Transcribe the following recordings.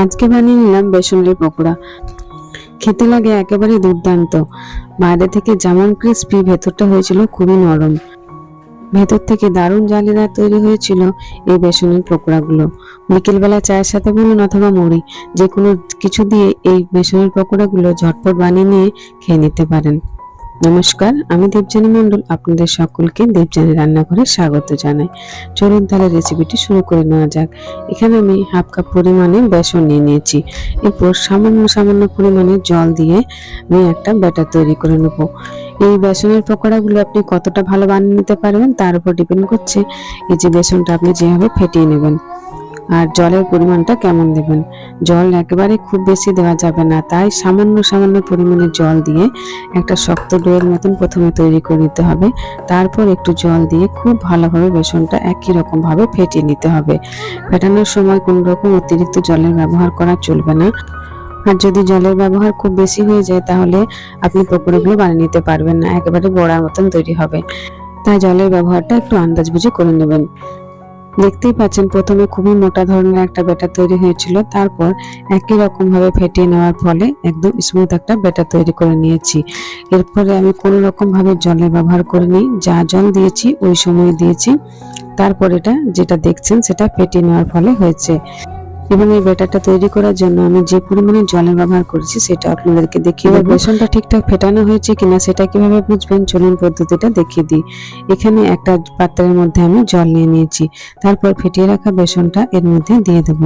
আজকে বানিয়ে নিলাম বেসনের পকোড়া। খেতে লাগে একেবারে দুর্দান্ত। বাইরে থেকে যেমন ক্রিস্পি, ভেতরটা হয়েছিল খুবই নরম। ভেতর থেকে দারুণ জালিদার তৈরি হয়েছিল এই বেসনের পকোড়াগুলো। বিকেলবেলা চায়ের সাথে বলুন অথবা মুড়ি, যে কোনো কিছু দিয়ে এই বেসনের পকোড়াগুলো ঝটপট বানিয়ে নিয়ে খেয়ে নিতে পারেন। নমস্কার, আমি দেবযানী মণ্ডল আপনাদের সকলকে দেবযানী রান্নাঘরে স্বাগত জানাই। চলুন তাহলে রেসিপিটি শুরু করে নেওয়া যাক। এখানে আমি হাফ কাপ পরিমাণে বেসন নিয়ে নিয়েছি। এরপর সামান্য পরিমাণে জল দিয়ে আমি একটা ব্যাটার তৈরি করে নেব। এই বেসনের পকোড়াগুলো আপনি কতটা ভালো বানিয়ে নিতে পারবেন তার উপর ডিপেন্ড করছে এই যে বেসনটা আপনি যেভাবে ফেটিয়ে নেবেন আর জলের পরিমাণটা কেমন দেবেন। জল একেবারে খুব বেশি দেওয়া যাবে না, তাই সামান্য পরিমাণে জল দিয়ে একটা শক্ত ডোয়ের মতন প্রথমে তৈরি করে নিতে হবে। তারপর একটু জল দিয়ে খুব ভালোভাবে বেসনটা একই রকম ভাবে ফেটিয়ে নিতে হবে। ফেটানোর সময় কোনো রকম অতিরিক্ত জলের ব্যবহার করা চলবে না। আর যদি জলের ব্যবহার খুব বেশি হয়ে যায় তাহলে আপনি পকোড়াগুলো বানিয়ে নিতে পারবেন না, একেবারে বড়ার মতন তৈরি হবে। তাই জলের ব্যবহারটা একটু আন্দাজ বুঝে করে নেবেন। দেখতেই পাচ্ছেন প্রথমে খুবই মোটা ধরনের একটা ব্যাটার তৈরি হয়েছিল, তারপর একই রকম ভাবে ফেটিয়ে নেওয়ার ফলে একদম স্মুথ একটা ব্যাটার তৈরি করে নিয়েছি। এরপরে আমি কোনো রকম ভাবে জলের ব্যবহার করিনি, যা জল দিয়েছি ওই সময় দিয়েছি। তারপর এটা যেটা দেখছেন সেটা ফেটিয়ে নেওয়ার ফলে হয়েছে। এবং এই ব্যাটারটা তৈরি করার জন্য আমি যে পরিমাণে জলের ব্যবহার করেছি সেটা আপনাদেরকে দেখিয়ে দেবো। বেসনটা ঠিকঠাক ফেটানো হয়েছে কিনা সেটা কিভাবে বুঝবেন চলুন পদ্ধতিটা দেখিয়ে দিই। এখানে একটা পাত্রের মধ্যে আমি জল নিয়ে নিয়েছি, তারপর ফেটিয়ে রাখা বেসনটা এর মধ্যে দিয়ে দেব।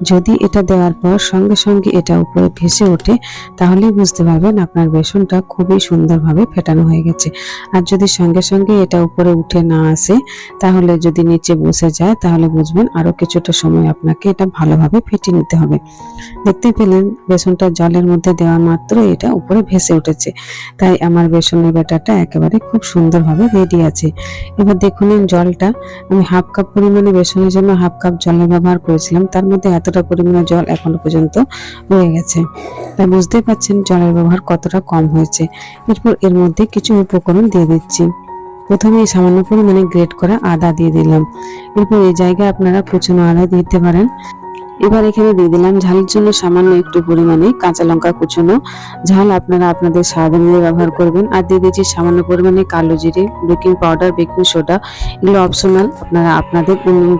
যদি এটা দেওয়ার পর সঙ্গে সঙ্গে এটা উপরে ভেসে ওঠে তাহলেই বুঝতে পারবেন আপনার বেসনটা খুবই সুন্দরভাবে ফেটানো হয়ে গেছে। আর যদি সঙ্গে সঙ্গে এটা উপরে উঠে না আসে, তাহলে যদি নিচে বসে যায় তাহলে বুঝবেন আরো কিছুটা সময় আপনাকে এটা ভালোভাবে ফেটিয়ে নিতে হবে। দেখতে পেলেন বেসনটা জলের মধ্যে দেওয়া মাত্র এটা উপরে ভেসে উঠেছে। তাই আমার বেসনের ব্যাটারটা একেবারে খুব সুন্দরভাবে রেডি আছে। এবার দেখুন জলটা আমি হাফ কাপ পরিমাণে বেসনের জন্য হাফ কাপ জলের ব্যবহার করেছিলাম, তার মধ্যে এতটা পরিমাণে জল এখনো পর্যন্ত রয়ে গেছে। তাই বুঝতেই পাচ্ছেন জলের ব্যবহার কতটা কম হয়েছে। এরপর এর মধ্যে কিছু উপকরণ দিয়ে দিচ্ছি। প্রথমে সামান্য পরিমাণে গ্রেট করা আদা দিয়ে দিলাম। এরপর এই জায়গায় আপনারা কুচনো আদা দিতে পারেন। এবার এখানে দিয়ে দিলাম ঝালের জন্য সামান্য একটু পরিমাণে কাঁচা লঙ্কা কুচনো। ঝাল আপনারা আপনাদের স্বাদ অনুযায়ী ব্যবহার করবেন। আর দিয়ে দিচ্ছি সামান্য পরিমাণে কালো জিরে, বেকিং পাউডার, বেকিং সোডা। এগুলো অপশনাল, আপনারা আপনাদের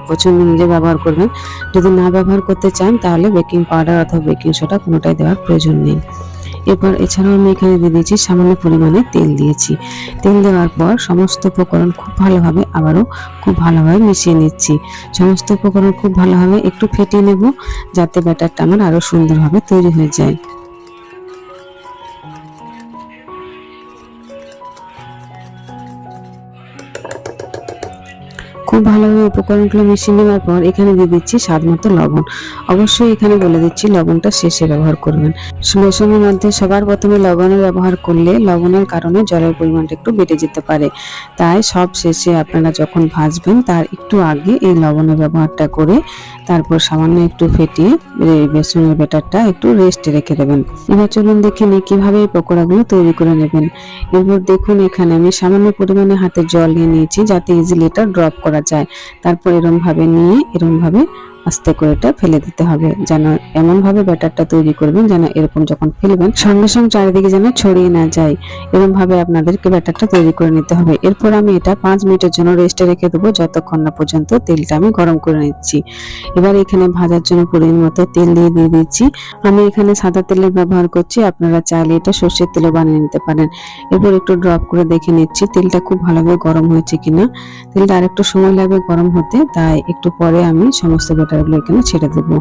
পছন্দ অনুযায়ী ব্যবহার করবেন। যদি না ব্যবহার করতে চান তাহলে বেকিং পাউডার অথবা বেকিং সোডা কোনোটাই দেওয়ার প্রয়োজন নেই। এরপর এছাড়াও আমি এখানে দিয়ে দিয়েছি সামান্য পরিমাণে তেল দিয়েছি। তেল দেওয়ার পর সমস্ত উপকরণ খুব ভালোভাবে আবারও খুব ভালোভাবে মিশিয়ে নিচ্ছি। সমস্ত উপকরণ খুব ভালোভাবে একটু ফেটিয়ে নেব যাতে ব্যাটারটা আমার আরো সুন্দরভাবে তৈরি হয়ে যায়। খুব ভালোভাবে উপকরণগুলো মিশিয়ে নেওয়ার পর এখানে দিয়ে দিচ্ছি স্বাদ মতো লবণ। অবশ্যই এখানে বলে দিচ্ছি লবণটা শেষে ব্যবহার করবেন। বেসনের মধ্যে সবার প্রথমে লবণের ব্যবহার করলে লবণের কারণে জলের পরিমাণটা একটু বেড়ে যেতে পারে। তাই সব শেষে আপনারা যখন ভাজবেন তার একটু আগে এই লবণের ব্যবহারটা করে তারপর সামান্য একটু ফেটিয়ে বেসনের ব্যাটারটা একটু রেস্টে রেখে দেবেন। এবার চলুন দেখে নিই কিভাবে এই পকোড়াগুলো তৈরি করে নেবেন। এরপর দেখুন এখানে আমি সামান্য পরিমাণে হাতে জল নিয়ে নিয়েছি যাতে ইজিলি এটা ড্রপ করা যায়। তারপর এরকম ভাবে নিয়ে এরকম ভাবে আস্তে করে এটা ফেলে দিতে হবে, যেন এমন ভাবে ব্যাটারটা তৈরি করবেন যেন এরকম যখন ফেলবেন সঙ্গে সঙ্গে চারিদিকে যেন ছড়িয়ে না যায়। এরকম ভাবে আপনাদেরকে ব্যাটারটা তৈরি করে নিতে হবে। এরপর আমি এটা 5 মিনিটের জন্য রেস্টে রেখে দেবো, যতক্ষণ না পর্যন্ত তেলটা আমি গরম করে নিচ্ছি। এবার এখানে ভাজার জন্য পরিমাণ মতো তেল দিয়ে দিচ্ছি। আমি এখানে সাদা তেলের ব্যবহার করছি, আপনারা চাইলে এটা সর্ষের তেলও বানিয়ে নিতে পারেন। এরপর একটু ড্রপ করে দেখে নিচ্ছি তেলটা খুব ভালোভাবে গরম হয়েছে কিনা। তেলটা আরেকটু সময় লাগবে গরম হতে, তাই একটু পরে আমি সমস্ত ব্যাটারগুলো এখানে ছেড়ে দেবো।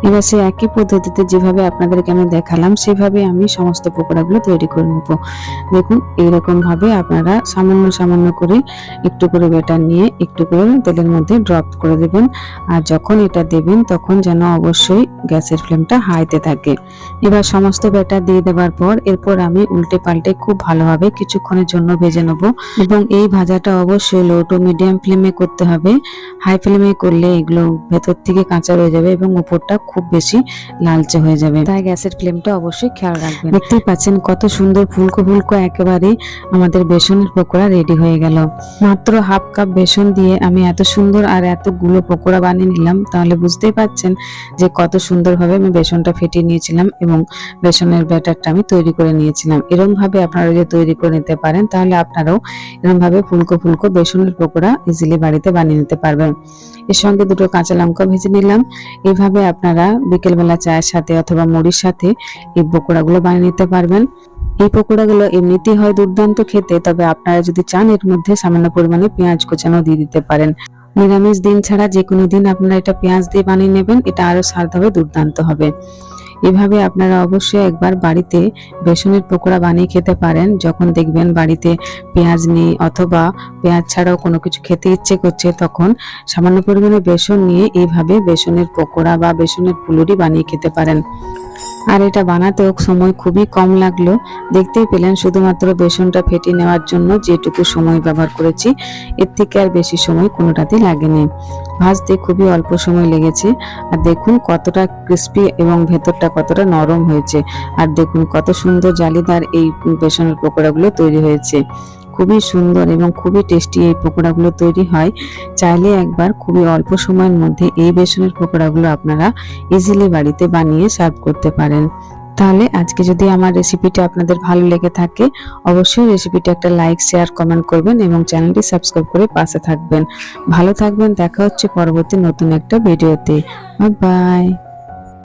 এবার সেই একই পদ্ধতিতে যেভাবে আপনাদেরকে আমি দেখালাম সেভাবে আমি সমস্ত পকোড়াগুলো তৈরি করে নেব। দেখুন এইরকম ভাবে আপনারা সামান্য করে একটু করে ব্যাটার নিয়ে একটু করে তেলের মধ্যে ড্রপ করে দেবেন। আর যখন এটা দেবেন তখন যেন অবশ্যই গ্যাসের ফ্লেমটা হাইতে থাকে। এবার সমস্ত ব্যাটার দিয়ে দেওয়ার পর এরপর আমি উল্টে পাল্টে খুব ভালোভাবে কিছুক্ষণের জন্য ভেজে নেব। এবং এই ভাজাটা অবশ্যই লো টু মিডিয়াম ফ্লেমে করতে হবে। হাই ফ্লেমে করলে এগুলো ভেতর থেকে কাঁচা রয়ে যাবে এবং উপরটা খুব বেশি লালচে হয়ে যাবে, তাই গ্যাসের ফ্লেমটা অবশ্যই খেয়াল রাখবেন। দেখতেই পাচ্ছেন কত সুন্দর ফুলকো ফুলকো একেবারে আমাদের বেসনের পকোড়া রেডি হয়ে গেল। মাত্র হাফ কাপ বেসন দিয়ে আমি এত সুন্দর আর এতগুলো পকোড়া বানিয়ে নিলাম, তাহলে বুঝতেই পাচ্ছেন যে কত সুন্দরভাবে আমি বেসনটা ফেটিয়ে নিয়েছিলাম এবং বেসনের ব্যাটারটা আমি তৈরি করে নিয়েছিলাম। এরকম ভাবে আপনারা যদি তৈরি করে নিতে পারেন তাহলে আপনারাও এরকম ভাবে ফুলকো ফুলকো বেসনের পকোড়া ইজিলি বাড়িতে বানিয়ে নিতে পারবেন। এর সঙ্গে দুটো কাঁচা লঙ্কা ভেজে নিলাম। এইভাবে আপনারা বিকেলবেলা চায়ের সাথে অথবা মুড়ির সাথে এই পকোড়াগুলো বানিয়ে নিতে পারবেন। এই পকোড়াগুলো এমনিতেই হয় দুর্দান্ত খেতে, তবে আপনারা যদি চান এর মধ্যে সামান্য পরিমাণে পেঁয়াজ কোচানো দিয়ে দিতে পারেন। নিরামিষ দিন ছাড়া যে কোনো দিন আপনারা এটা পেঁয়াজ দিয়ে বানিয়ে নেবেন, এটা আরো স্বাদ হবে, দুর্দান্ত হবে। এভাবে আপনারা অবশ্যই একবার বাড়িতে বেসনের পকোড়া বানিয়ে খেতে পারেন। যখন দেখবেন বাড়িতে পেঁয়াজ নেই অথবা পেঁয়াজ ছাড়াও কোনো কিছু খেতে ইচ্ছে করছে, তখন সামান্য পরিমাণে বেসন নিয়ে এইভাবে বেসনের পকোড়া বা বেসনের ফুলুরি বানিয়ে খেতে পারেন। আর এটা বানাতেও সময় খুবই কম লাগলো। দেখতেই পেলেন শুধুমাত্র বেসনটা ফেটিয়ে নেওয়ার জন্য যেটুকু সময় ব্যবহার করেছি, এর থেকে আর বেশি সময় কোনোটাতেই লাগেনি। ভাজতে খুবই অল্প সময় লেগেছে। আর দেখুন কতটা ক্রিস্পি এবং ভেতরটা কতটা নরম হয়েছে। আর দেখুন কত সুন্দর জালিদার এই বেসনের পকোড়াগুলো তৈরি হয়েছে। খুবই সুন্দর এবং খুবই টেস্টি এই পকোড়াগুলো তৈরি হয়। চাইলে একবার খুবই অল্প সময়ের মধ্যে এই বেসনের পকোড়াগুলো আপনারা ইজিলি বাড়িতে বানিয়ে সার্ভ করতে পারেন। তাহলে আজকে যদি আমার রেসিপিটা আপনাদের ভালো লেগে থাকে, অবশ্যই রেসিপিটা একটা লাইক, শেয়ার, কমেন্ট করবেন এবং চ্যানেলটি সাবস্ক্রাইব করে পাশে থাকবেন। ভালো থাকবেন। দেখা হচ্ছে পরবর্তী নতুন একটা ভিডিওতে। Bye bye.